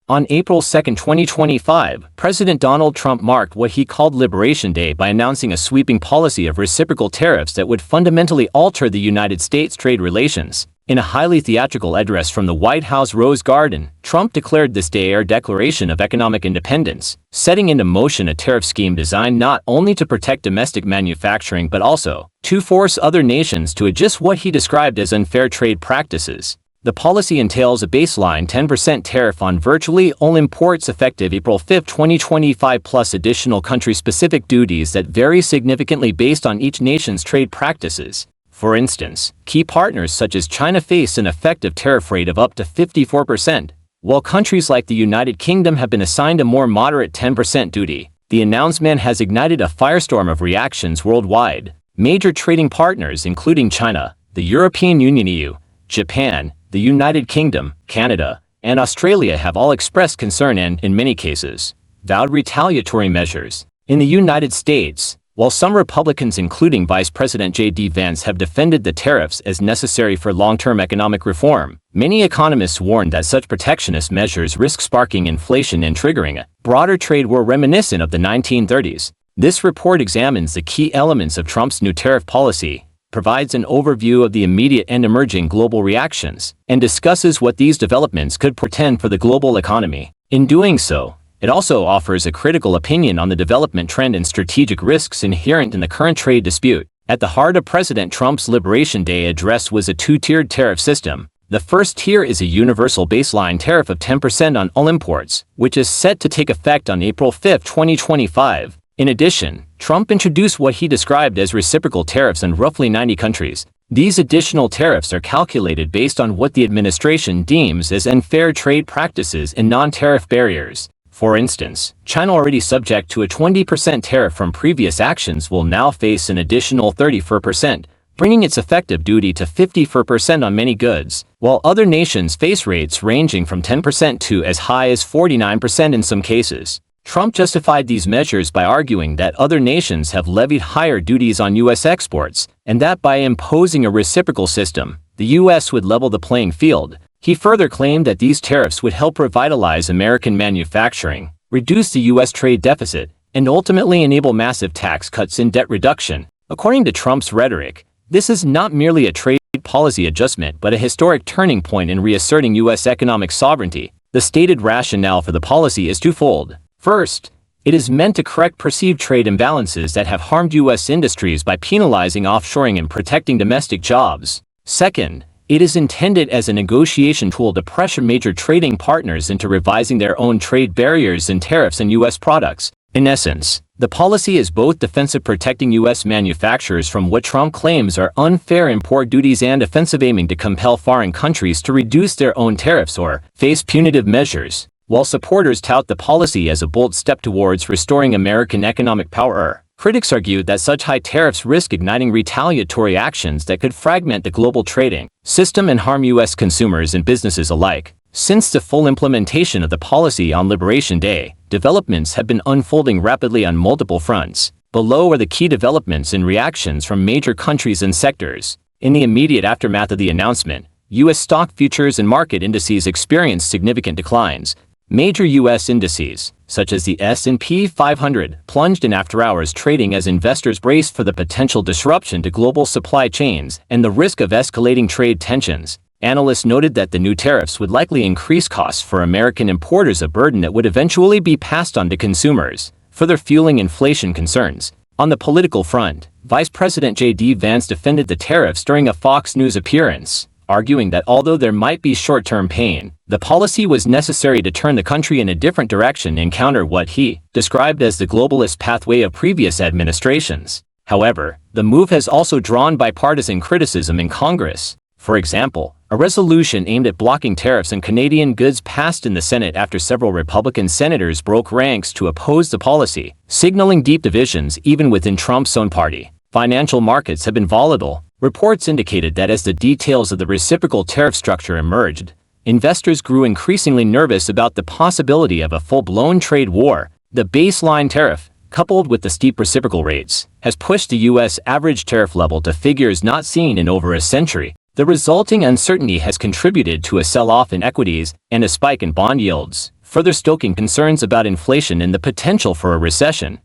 On April 2, 2025, President Donald Trump marked what he called Liberation Day by announcing a sweeping policy of reciprocal tariffs that would fundamentally alter the United States trade relations. In a highly theatrical address from the White House Rose Garden, Trump declared this day a declaration of economic independence, setting into motion a tariff scheme designed not only to protect domestic manufacturing but also to force other nations to adjust what he described as unfair trade practices. The policy entails a baseline 10% tariff on virtually all imports effective April 5, 2025, plus additional country-specific duties that vary significantly based on each nation's trade practices. For instance, key partners such as China face an effective tariff rate of up to 54%, while countries like the United Kingdom have been assigned a more moderate 10% duty. The announcement has ignited a firestorm of reactions worldwide. Major trading partners including China, the European Union (EU), Japan, the United Kingdom, Canada, and Australia have all expressed concern and, in many cases, vowed retaliatory measures. In the United States, while some Republicans including Vice President J.D. Vance have defended the tariffs as necessary for long-term economic reform, many economists warn that such protectionist measures risk sparking inflation and triggering a broader trade war reminiscent of the 1930s. This report examines the key elements of Trump's new tariff policy, provides an overview of the immediate and emerging global reactions, and discusses what these developments could portend for the global economy. In doing so, it also offers a critical opinion on the development trend and strategic risks inherent in the current trade dispute. At the heart of President Trump's Liberation Day address was a two-tiered tariff system. The first tier is a universal baseline tariff of 10% on all imports, which is set to take effect on April 5, 2025. In addition, Trump introduced what he described as reciprocal tariffs in roughly 90 countries. These additional tariffs are calculated based on what the administration deems as unfair trade practices and non-tariff barriers. For instance, China, already subject to a 20% tariff from previous actions, will now face an additional 34%, bringing its effective duty to 54% on many goods, while other nations face rates ranging from 10% to as high as 49% in some cases. Trump justified these measures by arguing that other nations have levied higher duties on U.S. exports, and that by imposing a reciprocal system, the U.S. would level the playing field. He further claimed that these tariffs would help revitalize American manufacturing, reduce the U.S. trade deficit, and ultimately enable massive tax cuts and debt reduction. According to Trump's rhetoric, this is not merely a trade policy adjustment but a historic turning point in reasserting U.S. economic sovereignty. The stated rationale for the policy is twofold. First, it is meant to correct perceived trade imbalances that have harmed U.S. industries by penalizing offshoring and protecting domestic jobs. Second, it is intended as a negotiation tool to pressure major trading partners into revising their own trade barriers and tariffs on U.S. products. In essence, the policy is both defensive, protecting U.S. manufacturers from what Trump claims are unfair import duties, and offensive, aiming to compel foreign countries to reduce their own tariffs or face punitive measures. While supporters tout the policy as a bold step towards restoring American economic power, critics argue that such high tariffs risk igniting retaliatory actions that could fragment the global trading system and harm U.S. consumers and businesses alike. Since the full implementation of the policy on Liberation Day, developments have been unfolding rapidly on multiple fronts. Below are the key developments and reactions from major countries and sectors. In the immediate aftermath of the announcement, U.S. stock futures and market indices experienced significant declines. Major U.S. indices, such as the S&P 500, plunged in after-hours trading as investors braced for the potential disruption to global supply chains and the risk of escalating trade tensions. Analysts noted that the new tariffs would likely increase costs for American importers, a burden that would eventually be passed on to consumers, further fueling inflation concerns. On the political front, Vice President J.D. Vance defended the tariffs during a Fox News appearance, arguing that although there might be short-term pain, the policy was necessary to turn the country in a different direction and counter what he described as the globalist pathway of previous administrations. However, the move has also drawn bipartisan criticism in Congress. For example, a resolution aimed at blocking tariffs on Canadian goods passed in the Senate after several Republican senators broke ranks to oppose the policy, signaling deep divisions even within Trump's own party. Financial markets have been volatile. Reports indicated that as the details of the reciprocal tariff structure emerged, investors grew increasingly nervous about the possibility of a full-blown trade war. The baseline tariff, coupled with the steep reciprocal rates, has pushed the U.S. average tariff level to figures not seen in over a century. The resulting uncertainty has contributed to a sell-off in equities and a spike in bond yields, further stoking concerns about inflation and the potential for a recession.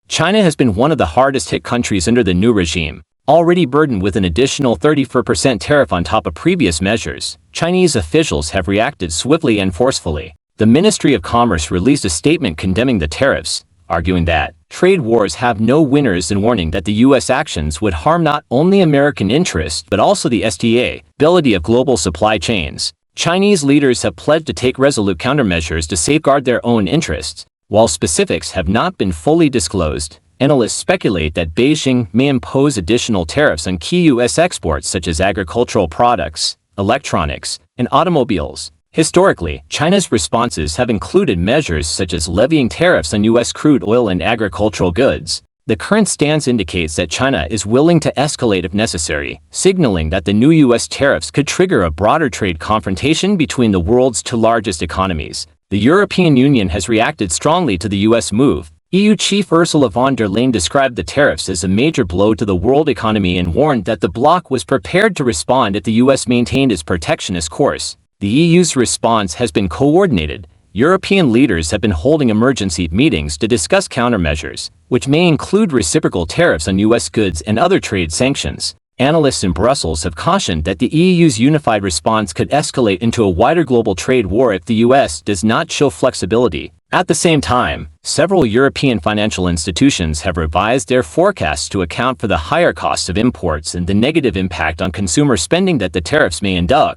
China has been one of the hardest-hit countries under the new regime, already burdened with an additional 34% tariff on top of previous measures. Chinese officials have reacted swiftly and forcefully. The Ministry of Commerce released a statement condemning the tariffs, arguing that trade wars have no winners and warning that the U.S. actions would harm not only American interests but also the stability of global supply chains. Chinese leaders have pledged to take resolute countermeasures to safeguard their own interests. While specifics have not been fully disclosed, analysts speculate that Beijing may impose additional tariffs on key U.S. exports such as agricultural products, electronics, and automobiles. Historically, China's responses have included measures such as levying tariffs on U.S. crude oil and agricultural goods. The current stance indicates that China is willing to escalate if necessary, signaling that the new U.S. tariffs could trigger a broader trade confrontation between the world's two largest economies. The European Union has reacted strongly to the U.S. move. EU Chief Ursula von der Leyen described the tariffs as a major blow to the world economy and warned that the bloc was prepared to respond if the U.S. maintained its protectionist course. The EU's response has been coordinated. European leaders have been holding emergency meetings to discuss countermeasures, which may include reciprocal tariffs on U.S. goods and other trade sanctions. Analysts in Brussels have cautioned that the EU's unified response could escalate into a wider global trade war if the U.S. does not show flexibility. At the same time, several European financial institutions have revised their forecasts to account for the higher costs of imports and the negative impact on consumer spending that the tariffs may induce.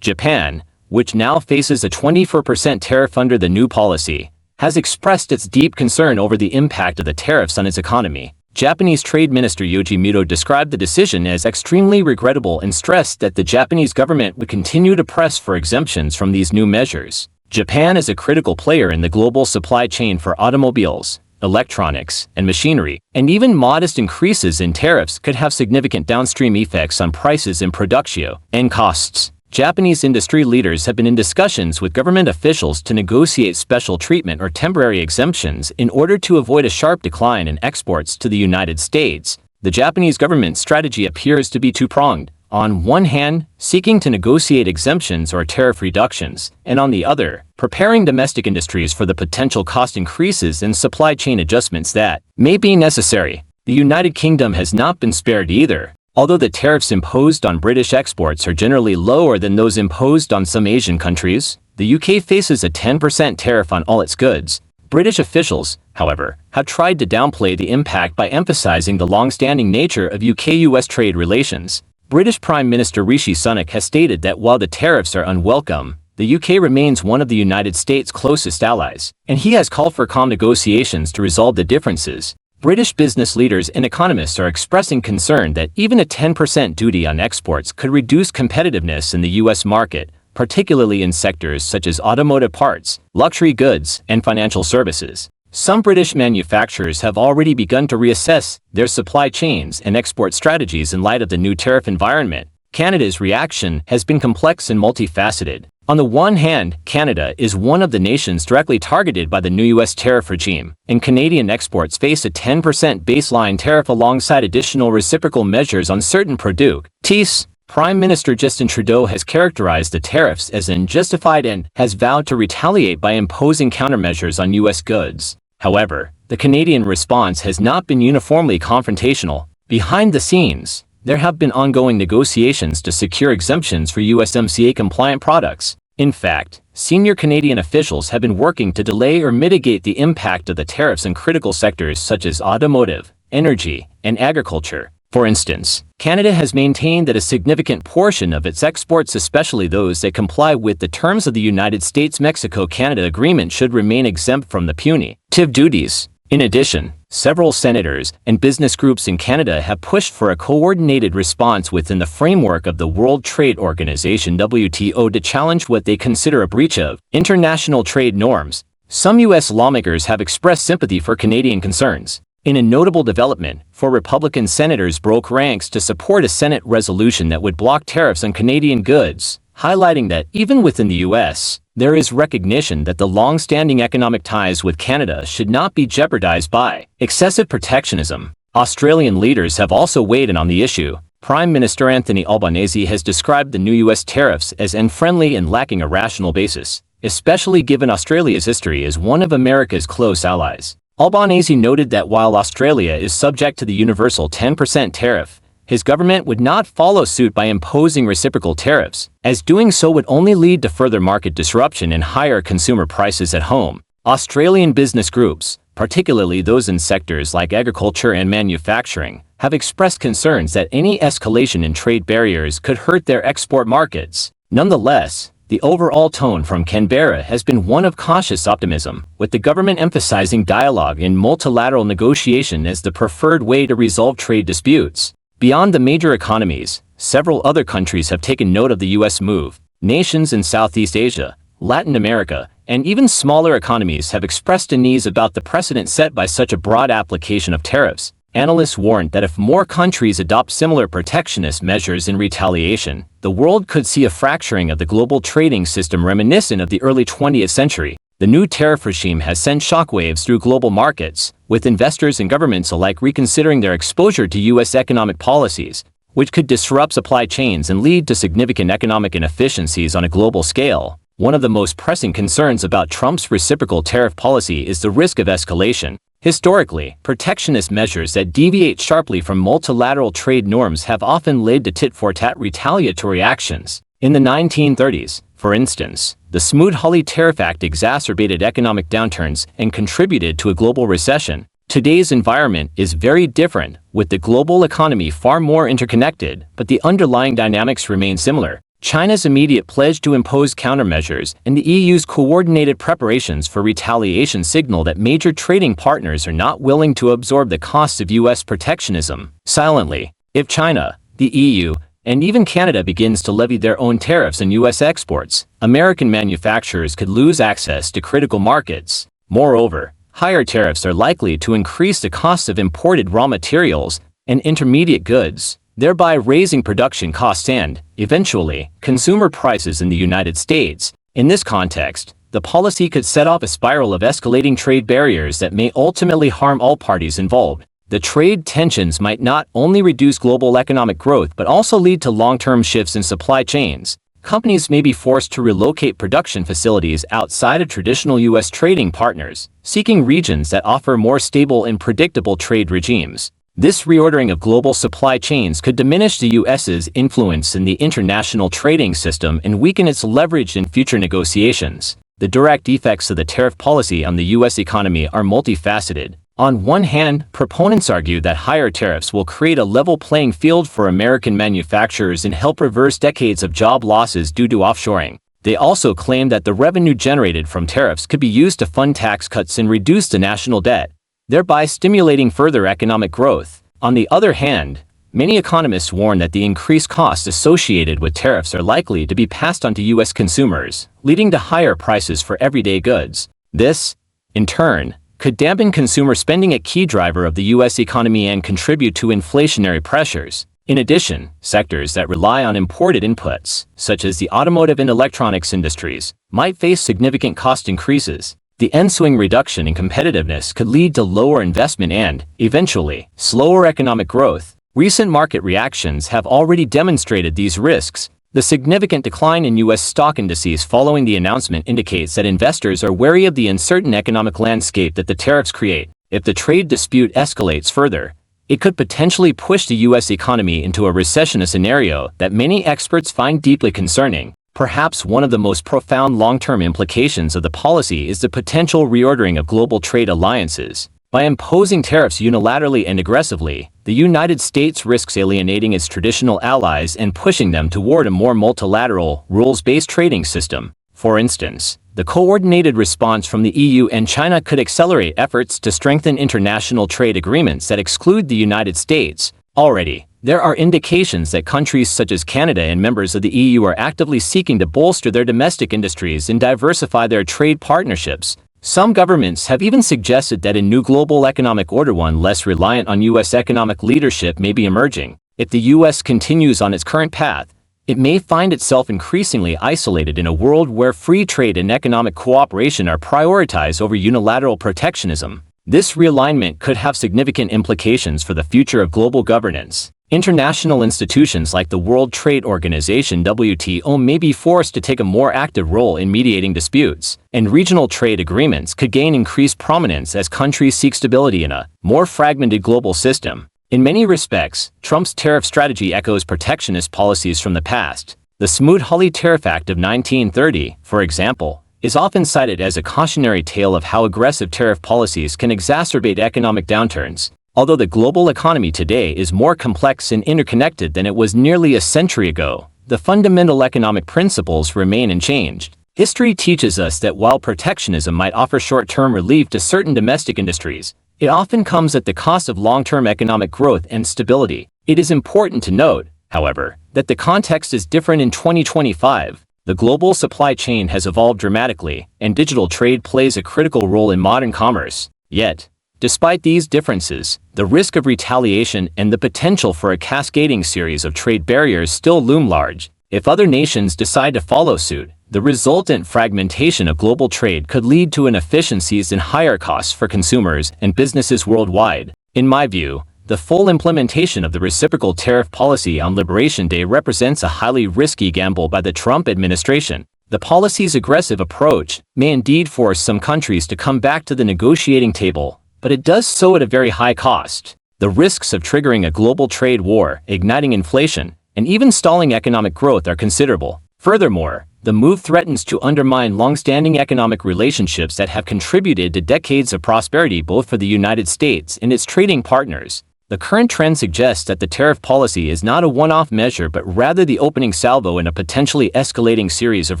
Japan, which now faces a 24% tariff under the new policy, has expressed its deep concern over the impact of the tariffs on its economy. Japanese Trade Minister Yoshimito described the decision as extremely regrettable and stressed that the Japanese government would continue to press for exemptions from these new measures. Japan is a critical player in the global supply chain for automobiles, electronics, and machinery, and even modest increases in tariffs could have significant downstream effects on prices and production and costs. Japanese industry leaders have been in discussions with government officials to negotiate special treatment or temporary exemptions in order to avoid a sharp decline in exports to the United States. The Japanese government's strategy appears to be two-pronged. On one hand, seeking to negotiate exemptions or tariff reductions, and on the other, preparing domestic industries for the potential cost increases and supply chain adjustments that may be necessary. The United Kingdom has not been spared either. Although the tariffs imposed on British exports are generally lower than those imposed on some Asian countries, the UK faces a 10% tariff on all its goods. British officials, however, have tried to downplay the impact by emphasizing the long-standing nature of UK-US trade relations. British Prime Minister Rishi Sunak has stated that while the tariffs are unwelcome, the UK remains one of the United States' closest allies, and he has called for calm negotiations to resolve the differences. British business leaders and economists are expressing concern that even a 10% duty on exports could reduce competitiveness in the U.S. market, particularly in sectors such as automotive parts, luxury goods, and financial services. Some British manufacturers have already begun to reassess their supply chains and export strategies in light of the new tariff environment. Canada's reaction has been complex and multifaceted. On the one hand, Canada is one of the nations directly targeted by the new U.S. tariff regime, and Canadian exports face a 10% baseline tariff alongside additional reciprocal measures on certain products. Prime Minister Justin Trudeau has characterized the tariffs as unjustified and has vowed to retaliate by imposing countermeasures on U.S. goods. However, the Canadian response has not been uniformly confrontational. Behind the scenes, there have been ongoing negotiations to secure exemptions for USMCA-compliant products. In fact, senior Canadian officials have been working to delay or mitigate the impact of the tariffs in critical sectors such as automotive, energy, and agriculture. For instance, Canada has maintained that a significant portion of its exports, especially those that comply with the terms of the United States-Mexico-Canada Agreement, should remain exempt from the punitive duties. In addition, several senators and business groups in Canada have pushed for a coordinated response within the framework of the World Trade Organization (WTO) to challenge what they consider a breach of international trade norms. Some U.S. lawmakers have expressed sympathy for Canadian concerns. In a notable development, 4 Republican senators broke ranks to support a Senate resolution that would block tariffs on Canadian goods, highlighting that even within the U.S., there is recognition that the long-standing economic ties with Canada should not be jeopardized by excessive protectionism. Australian leaders have also weighed in on the issue. Prime Minister Anthony Albanese has described the new U.S. tariffs as unfriendly and lacking a rational basis. especially given Australia's history as one of America's close allies. Albanese noted that while Australia is subject to the universal 10% tariff, his government would not follow suit by imposing reciprocal tariffs, as doing so would only lead to further market disruption and higher consumer prices at home. Australian business groups, particularly those in sectors like agriculture and manufacturing, have expressed concerns that any escalation in trade barriers could hurt their export markets. Nonetheless, the overall tone from Canberra has been one of cautious optimism, with the government emphasizing dialogue and multilateral negotiation as the preferred way to resolve trade disputes. Beyond the major economies, several other countries have taken note of the U.S. move. Nations in Southeast Asia, Latin America, and even smaller economies have expressed unease about the precedent set by such a broad application of tariffs. Analysts warned that if more countries adopt similar protectionist measures in retaliation, the world could see a fracturing of the global trading system reminiscent of the early 20th century. The new tariff regime has sent shockwaves through global markets, with investors and governments alike reconsidering their exposure to U.S. economic policies, which could disrupt supply chains and lead to significant economic inefficiencies on a global scale. One of the most pressing concerns about Trump's reciprocal tariff policy is the risk of escalation. Historically, protectionist measures that deviate sharply from multilateral trade norms have often led to tit-for-tat retaliatory actions. In the 1930s, for instance, the Smoot-Hawley Tariff Act exacerbated economic downturns and contributed to a global recession. Today's environment is very different, with the global economy far more interconnected, but the underlying dynamics remain similar. China's immediate pledge to impose countermeasures and the EU's coordinated preparations for retaliation signal that major trading partners are not willing to absorb the costs of U.S. protectionism silently. If China, the EU, and even Canada begins to levy their own tariffs on U.S. exports, American manufacturers could lose access to critical markets. Moreover, higher tariffs are likely to increase the cost of imported raw materials and intermediate goods, thereby raising production costs and, eventually, consumer prices in the United States. In this context, the policy could set off a spiral of escalating trade barriers that may ultimately harm all parties involved. The trade tensions might not only reduce global economic growth but also lead to long-term shifts in supply chains. Companies may be forced to relocate production facilities outside of traditional U.S. trading partners, seeking regions that offer more stable and predictable trade regimes. This reordering of global supply chains could diminish the U.S.'s influence in the international trading system and weaken its leverage in future negotiations. The direct effects of the tariff policy on the U.S. economy are multifaceted. On one hand, proponents argue that higher tariffs will create a level playing field for American manufacturers and help reverse decades of job losses due to offshoring. They also claim that the revenue generated from tariffs could be used to fund tax cuts and reduce the national debt, thereby stimulating further economic growth. On the other hand, many economists warn that the increased costs associated with tariffs are likely to be passed on to U.S. consumers, leading to higher prices for everyday goods. This, in turn, could dampen consumer spending, a key driver of the U.S. economy, and contribute to inflationary pressures. In addition, sectors that rely on imported inputs, such as the automotive and electronics industries, might face significant cost increases. The ensuing reduction in competitiveness could lead to lower investment and, eventually, slower economic growth. Recent market reactions have already demonstrated these risks. The significant decline in U.S. stock indices following the announcement indicates that investors are wary of the uncertain economic landscape that the tariffs create. If the trade dispute escalates further, it could potentially push the U.S. economy into a recession, a scenario that many experts find deeply concerning. Perhaps one of the most profound long-term implications of the policy is the potential reordering of global trade alliances. By imposing tariffs unilaterally and aggressively, the United States risks alienating its traditional allies and pushing them toward a more multilateral, rules-based trading system. For instance, the coordinated response from the EU and China could accelerate efforts to strengthen international trade agreements that exclude the United States. Already, there are indications that countries such as Canada and members of the EU are actively seeking to bolster their domestic industries and diversify their trade partnerships. Some governments have even suggested that a new global economic order, one less reliant on U.S. economic leadership, may be emerging. If the U.S. continues on its current path, it may find itself increasingly isolated in a world where free trade and economic cooperation are prioritized over unilateral protectionism. This realignment could have significant implications for the future of global governance. International institutions like the World Trade Organization (WTO) may be forced to take a more active role in mediating disputes, and regional trade agreements could gain increased prominence as countries seek stability in a more fragmented global system. In many respects, Trump's tariff strategy echoes protectionist policies from the past. The Smoot-Hawley Tariff Act of 1930, for example, is often cited as a cautionary tale of how aggressive tariff policies can exacerbate economic downturns. Although the global economy today is more complex and interconnected than it was nearly a century ago, the fundamental economic principles remain unchanged. History teaches us that while protectionism might offer short-term relief to certain domestic industries, it often comes at the cost of long-term economic growth and stability. It is important to note, however, that the context is different in 2025. The global supply chain has evolved dramatically, and digital trade plays a critical role in modern commerce. Yet, despite these differences, the risk of retaliation and the potential for a cascading series of trade barriers still loom large. If other nations decide to follow suit, the resultant fragmentation of global trade could lead to inefficiencies and higher costs for consumers and businesses worldwide. In my view, the full implementation of the reciprocal tariff policy on Liberation Day represents a highly risky gamble by the Trump administration. The policy's aggressive approach may indeed force some countries to come back to the negotiating table, but it does so at a very high cost. The risks of triggering a global trade war, igniting inflation, and even stalling economic growth are considerable. Furthermore, the move threatens to undermine long-standing economic relationships that have contributed to decades of prosperity both for the United States and its trading partners. The current trend suggests that the tariff policy is not a one-off measure but rather the opening salvo in a potentially escalating series of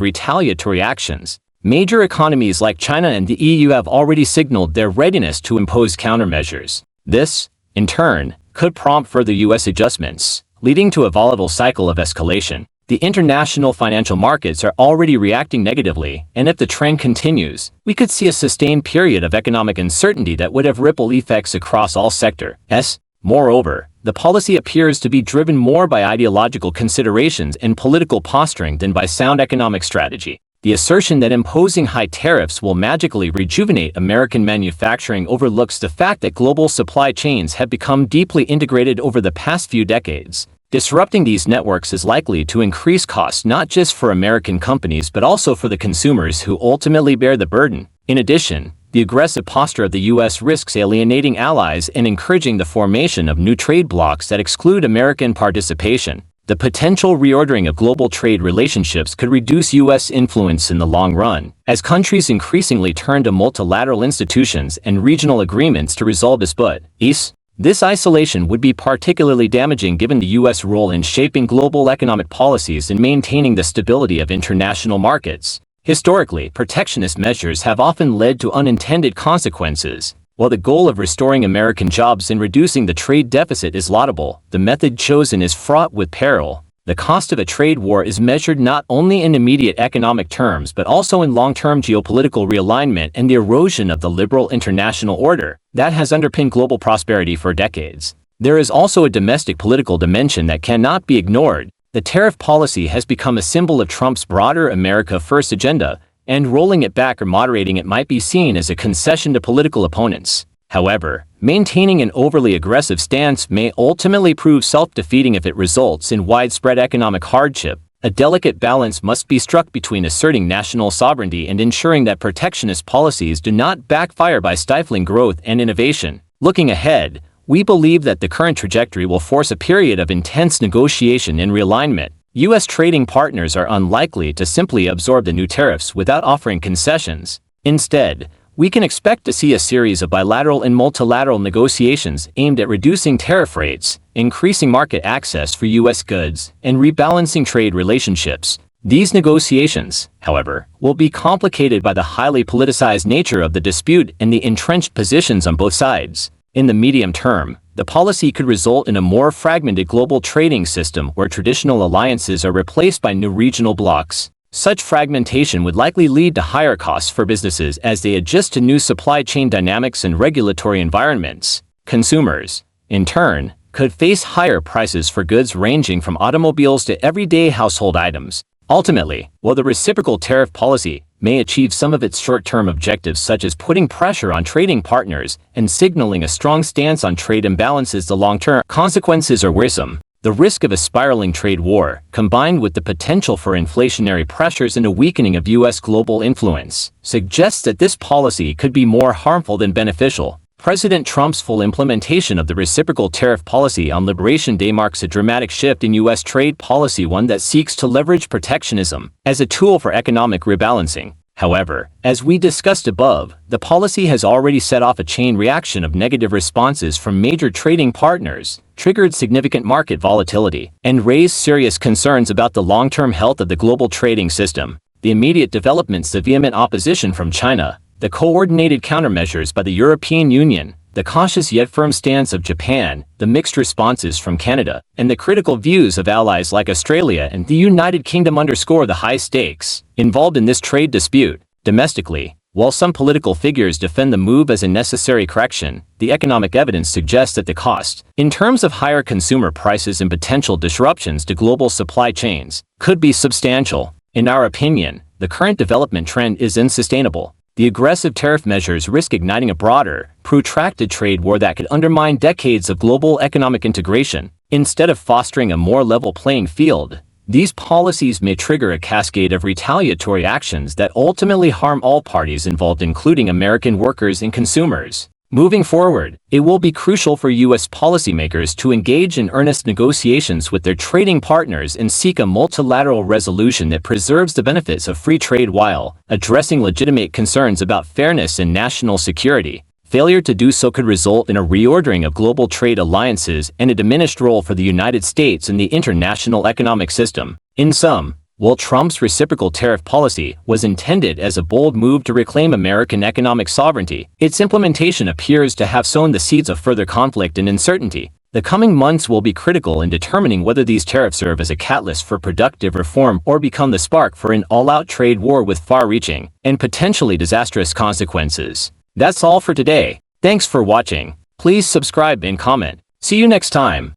retaliatory actions. Major economies like China and the EU have already signaled their readiness to impose countermeasures. This, in turn, could prompt further U.S. adjustments, leading to a volatile cycle of escalation. The international financial markets are already reacting negatively, and if the trend continues, we could see a sustained period of economic uncertainty that would have ripple effects across all sectors. Moreover, the policy appears to be driven more by ideological considerations and political posturing than by sound economic strategy. The assertion that imposing high tariffs will magically rejuvenate American manufacturing overlooks the fact that global supply chains have become deeply integrated over the past few decades. Disrupting these networks is likely to increase costs not just for American companies but also for the consumers who ultimately bear the burden. In addition, the aggressive posture of the U.S. risks alienating allies and encouraging the formation of new trade blocs that exclude American participation. The potential reordering of global trade relationships could reduce U.S. influence in the long run, as countries increasingly turn to multilateral institutions and regional agreements to resolve disputes. This isolation would be particularly damaging given the U.S. role in shaping global economic policies and maintaining the stability of international markets. Historically, protectionist measures have often led to unintended consequences. While the goal of restoring American jobs and reducing the trade deficit is laudable, the method chosen is fraught with peril. The cost of a trade war is measured not only in immediate economic terms but also in long-term geopolitical realignment and the erosion of the liberal international order that has underpinned global prosperity for decades. There is also a domestic political dimension that cannot be ignored. The tariff policy has become a symbol of Trump's broader America First agenda, and rolling it back or moderating it might be seen as a concession to political opponents. However, maintaining an overly aggressive stance may ultimately prove self-defeating if it results in widespread economic hardship. A delicate balance must be struck between asserting national sovereignty and ensuring that protectionist policies do not backfire by stifling growth and innovation. Looking ahead, we believe that the current trajectory will force a period of intense negotiation and realignment. U.S. trading partners are unlikely to simply absorb the new tariffs without offering concessions. Instead, we can expect to see a series of bilateral and multilateral negotiations aimed at reducing tariff rates, increasing market access for U.S. goods, and rebalancing trade relationships. These negotiations, however, will be complicated by the highly politicized nature of the dispute and the entrenched positions on both sides. In the medium term, the policy could result in a more fragmented global trading system where traditional alliances are replaced by new regional blocs. Such fragmentation would likely lead to higher costs for businesses as they adjust to new supply chain dynamics and regulatory environments. Consumers, in turn, could face higher prices for goods ranging from automobiles to everyday household items. Ultimately, while the reciprocal tariff policy may achieve some of its short-term objectives such as putting pressure on trading partners and signaling a strong stance on trade imbalances, the long-term consequences are worrisome. The risk of a spiraling trade war, combined with the potential for inflationary pressures and a weakening of U.S. global influence, suggests that this policy could be more harmful than beneficial. President Trump's full implementation of the reciprocal tariff policy on Liberation Day marks a dramatic shift in U.S. trade policy, one that seeks to leverage protectionism as a tool for economic rebalancing. However, as we discussed above, the policy has already set off a chain reaction of negative responses from major trading partners, triggered significant market volatility, and raised serious concerns about the long-term health of the global trading system. The immediate developments: the vehement opposition from China, the coordinated countermeasures by the European Union, the cautious yet firm stance of Japan, the mixed responses from Canada, and the critical views of allies like Australia and the United Kingdom underscore the high stakes involved in this trade dispute. Domestically, while some political figures defend the move as a necessary correction, the economic evidence suggests that the cost, in terms of higher consumer prices and potential disruptions to global supply chains, could be substantial. In our opinion, the current development trend is unsustainable. The aggressive tariff measures risk igniting a broader, protracted trade war that could undermine decades of global economic integration. Instead of fostering a more level playing field, these policies may trigger a cascade of retaliatory actions that ultimately harm all parties involved, including American workers and consumers. Moving forward, it will be crucial for U.S. policymakers to engage in earnest negotiations with their trading partners and seek a multilateral resolution that preserves the benefits of free trade while addressing legitimate concerns about fairness and national security. Failure to do so could result in a reordering of global trade alliances and a diminished role for the United States in the international economic system. In sum, while Trump's reciprocal tariff policy was intended as a bold move to reclaim American economic sovereignty, its implementation appears to have sown the seeds of further conflict and uncertainty. The coming months will be critical in determining whether these tariffs serve as a catalyst for productive reform or become the spark for an all-out trade war with far-reaching and potentially disastrous consequences. That's all for today. Thanks for watching. Please subscribe and comment. See you next time.